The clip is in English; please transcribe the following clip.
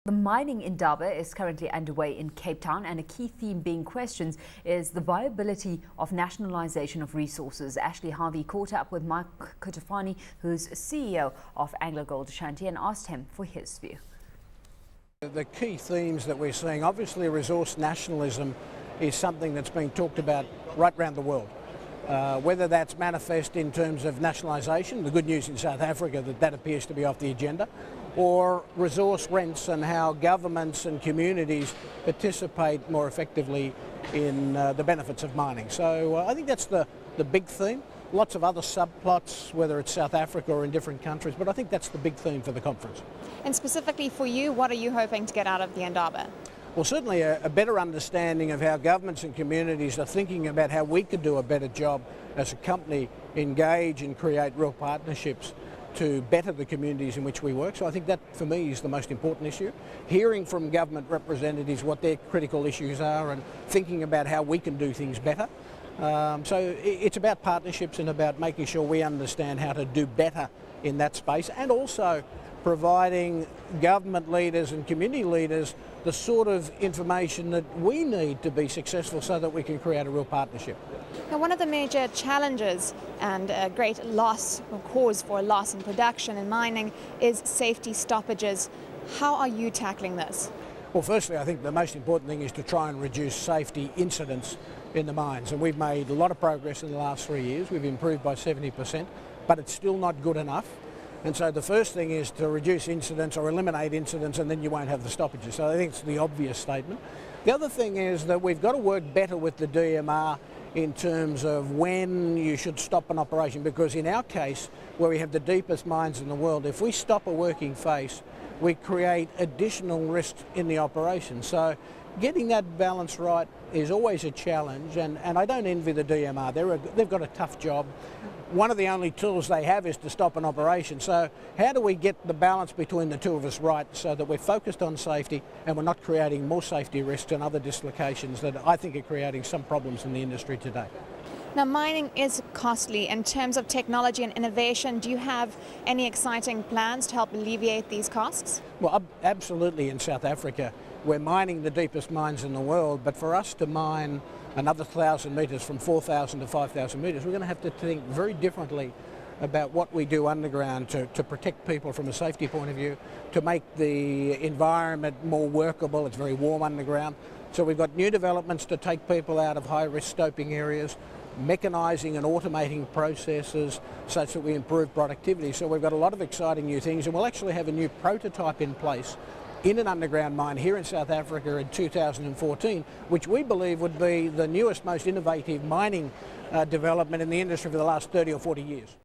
The Mining Indaba is currently underway in Cape Town, and a key theme being questioned is the viability of nationalisation of resources. Harvey caught up with Mark Cutifani, who's CEO of Anglogold Ashanti, and asked him for his view. The key themes that we're seeing, obviously resource nationalism is something that's being talked about right around the world. Whether that's manifest in terms of nationalisation, the good news in South Africa that appears to be off the agenda, or resource rents and how governments and communities participate more effectively in the benefits of mining. So I think that's the big theme. Lots of other subplots, whether it's South Africa or in different countries, but I think that's the big theme for the conference. And specifically for you, what are you hoping to get out of the Indaba? Well, certainly a better understanding of how governments and communities are thinking about how we could do a better job as a company, engage and create real partnerships to better the communities in which we work. So I think that, for me, is the most important issue. Hearing from government representatives what their critical issues are and thinking about how we can do things better. So it's about partnerships and about making sure we understand how to do better in that space, and also providing government leaders and community leaders the sort of information that we need to be successful so that we can create a real partnership. Now, one of the major challenges and a great loss or cause for loss in production and mining is safety stoppages. How are you tackling this? Well, firstly, I think the most important thing is to try and reduce safety incidents in the mines, and we've made a lot of progress in the last 3 years. We've improved by 70%, but it's still not good enough. And so the first thing is to reduce incidents or eliminate incidents, and then you won't have the stoppages. So I think it's the obvious statement. The other thing is that we've got to work better with the DMR in terms of when you should stop an operation, because in our case, where we have the deepest mines in the world, if we stop a working face, we create additional risk in the operation. So getting that balance right is always a challenge, and I don't envy the DMR. They've got a tough job. One of the only tools they have is to stop an operation. So how do we get the balance between the two of us right so that we're focused on safety and we're not creating more safety risks and other dislocations that I think are creating some problems in the industry today? Now, mining is costly. In terms of technology and innovation, do you have any exciting plans to help alleviate these costs? Well, absolutely. In South Africa, we're mining the deepest mines in the world, but for us to mine another 1,000 metres from 4,000 to 5,000 metres, we're going to have to think very differently about what we do underground to protect people from a safety point of view, to make the environment more workable. It's very warm underground. So we've got new developments to take people out of high-risk stoping areas, mechanising and automating processes such that we improve productivity. So we've got a lot of exciting new things, and we'll actually have a new prototype in place in an underground mine here in South Africa in 2014, which we believe would be the newest, most innovative mining development in the industry for the last 30 or 40 years.